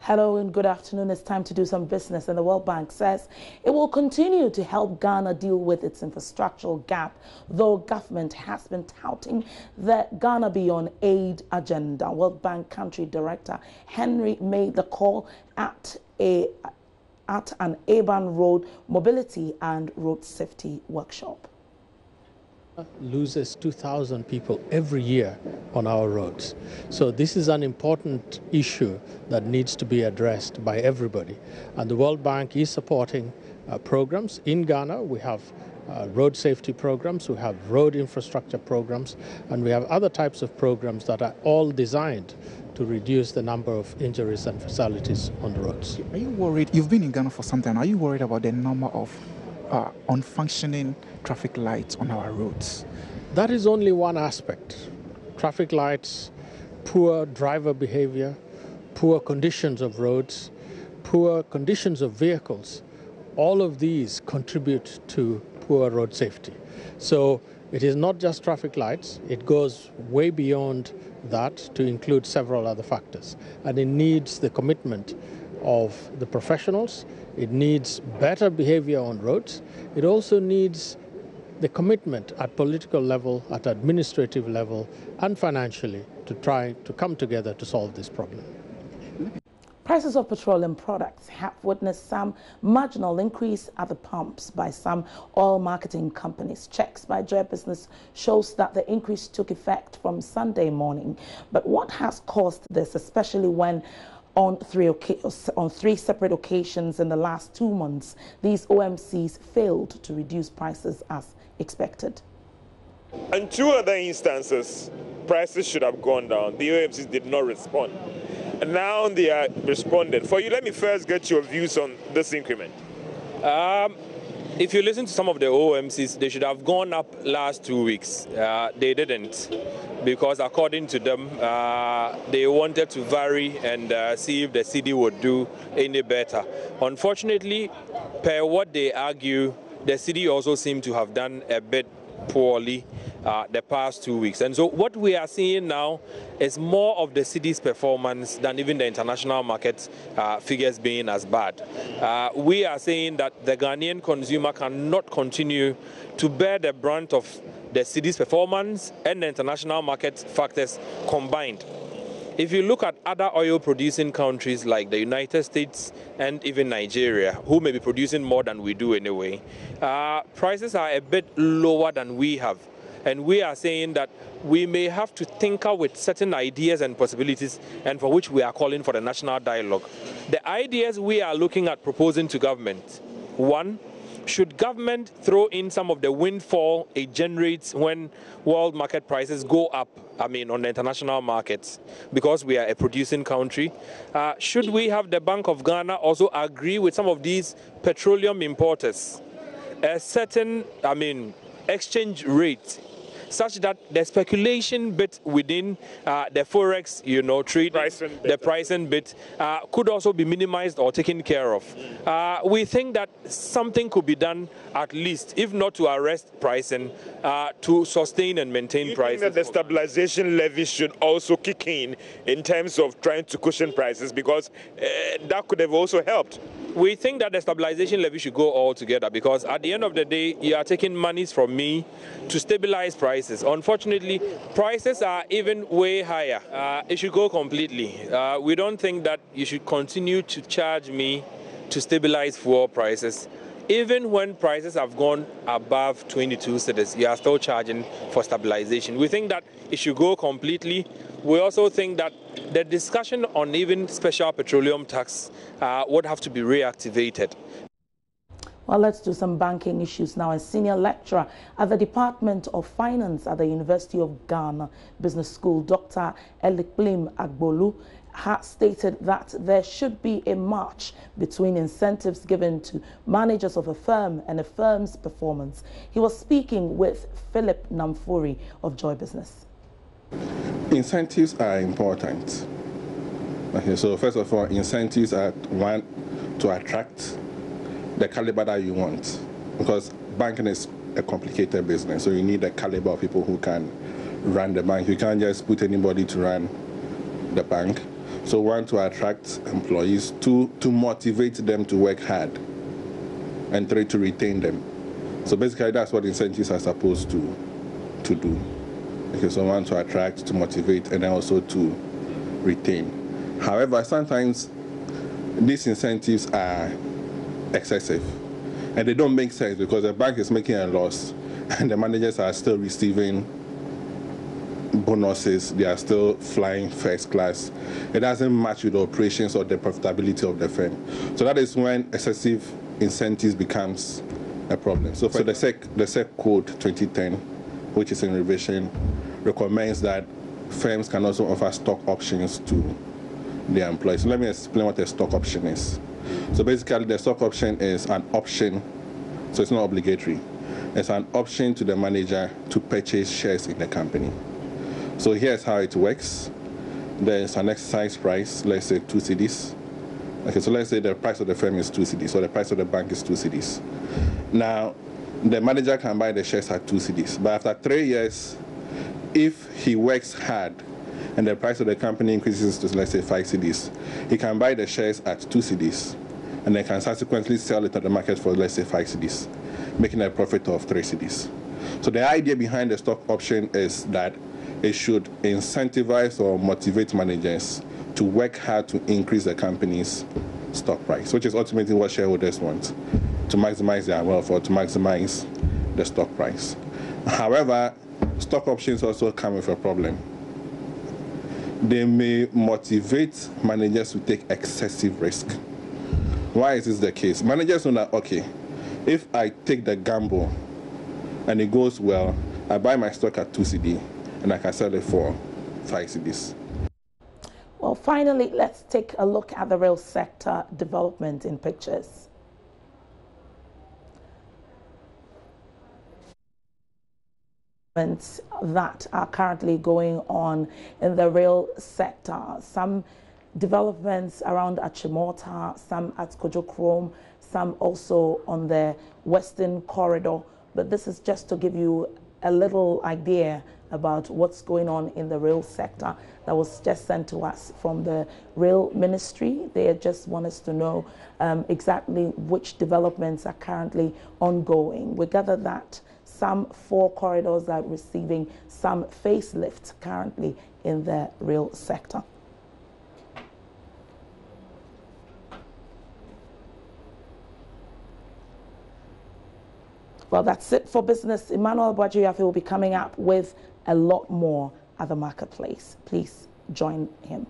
Hello and good afternoon. It's time to do some business, and the World Bank says it will continue to help Ghana deal with its infrastructural gap, though government has been touting the Ghana Beyond Aid agenda. World Bank Country Director Henry made the call at an urban road mobility and road safety workshop. Loses 2,000 people every year on our roads. So this is an important issue that needs to be addressed by everybody. And the World Bank is supporting programs. In Ghana, we have road safety programs, we have road infrastructure programs, and we have other types of programs that are all designed to reduce the number of injuries and fatalities on the roads. Are you worried? You've been in Ghana for some time. Are you worried about the number of unfunctioning traffic lights on our roads? That is only one aspect. Traffic lights, poor driver behavior, poor conditions of roads, poor conditions of vehicles, all of these contribute to poor road safety. So it is not just traffic lights, it goes way beyond that to include several other factors. And it needs the commitment of the professionals. It needs better behavior on roads. It also needs the commitment at political level, at administrative level, and financially to try to come together to solve this problem. Prices of petroleum products have witnessed some marginal increase at the pumps by some oil marketing companies. Checks by Joy Business shows that the increase took effect from Sunday morning. But what has caused this, especially when on three separate occasions in the last 2 months, these OMCs failed to reduce prices as expected? In 2 other instances, prices should have gone down. The OMCs did not respond. And now they are responding. For you, let me first get your views on this increment. If you listen to some of the OMCs, they should have gone up last 2 weeks. They didn't, because according to them, they wanted to vary and see if the city would do any better. Unfortunately, per what they argue, the city also seemed to have done a bit poorly the past 2 weeks. And so what we are seeing now is more of the city's performance than even the international market figures being as bad. We are saying that the Ghanaian consumer cannot continue to bear the brunt of the city's performance and the international market factors combined. If you look at other oil-producing countries like the United States and even Nigeria, who may be producing more than we do anyway, prices are a bit lower than we have. And we are saying that we may have to tinker with certain ideas and possibilities, and for which we are calling for the national dialogue. The ideas we are looking at proposing to government: 1, should government throw in some of the windfall it generates when world market prices go up, on the international markets, because we are a producing country? Should we have the Bank of Ghana also agree with some of these petroleum importers a certain, exchange rate, such that the speculation bit within the forex, trade, the pricing bit could also be minimized or taken care of. We think that something could be done, at least, if not to arrest pricing, to sustain and maintain prices. Think that the stabilization levy should also kick in terms of trying to cushion prices, because that could have also helped. We think that the stabilization levy should go all together, because at the end of the day, you are taking monies from me to stabilize prices. Unfortunately, prices are even way higher. It should go completely. We don't think that you should continue to charge me to stabilize fuel prices. Even when prices have gone above 22 cedis, you are still charging for stabilization. We think that it should go completely. We also think that the discussion on even special petroleum tax would have to be reactivated. Well, let's do some banking issues now. A senior lecturer at the Department of Finance at the University of Ghana Business School, Dr. Elikplim Agbolu, has stated that there should be a match between incentives given to managers of a firm and a firm's performance. He was speaking with Philip Namfuri of Joy Business. Incentives are important. Okay, so first of all, incentives are one, to attract the caliber that you want, because banking is a complicated business, so you need a caliber of people who can run the bank. You can't just put anybody to run the bank. So one, to attract employees, two, to motivate them to work hard, and three, to retain them. So basically that's what incentives are supposed to do. Okay, so one, to attract, to motivate, and then also to retain. However, sometimes these incentives are excessive and they don't make sense because the bank is making a loss and the managers are still receiving bonuses, they are still flying first class. It doesn't match with the operations or the profitability of the firm. So that is when excessive incentives becomes a problem. So for the SEC Code 2010, which is in revision, recommends that firms can also offer stock options to their employees. So let me explain what a stock option is. So basically the stock option is an option, so it's not obligatory. It's an option to the manager to purchase shares in the company. So here's how it works. There's an exercise price, let's say 2 cedis. Okay, so let's say the price of the firm is 2 cedis, or the price of the bank is 2 cedis. Now, the manager can buy the shares at 2 cedis, but after 3 years, if he works hard and the price of the company increases to, let's say, 5 cedis, he can buy the shares at 2 cedis and then can subsequently sell it at the market for, let's say, 5 cedis, making a profit of 3 cedis. So the idea behind the stock option is that it should incentivize or motivate managers to work hard to increase the company's stock price, which is ultimately what shareholders want, to maximize their wealth or to maximize the stock price. However, stock options also come with a problem. They may motivate managers to take excessive risk. Why is this the case? Managers know that, okay, if I take the gamble and it goes well, I buy my stock at 2 cedi and I can sell it for 5 cedis. Well, finally, let's take a look at the real sector development in pictures. That are currently going on in the real sector. Some developments around Achimota, some at Kojokrom, some also on the Western Corridor. But this is just to give you a little idea about what's going on in the rail sector that was just sent to us from the Rail Ministry. They just want us to know exactly which developments are currently ongoing. We gather that some 4 corridors are receiving some facelifts currently in the rail sector. Well, that's it for business. Emmanuel Bwajiafe will be coming up with a lot more at the marketplace. Please join him.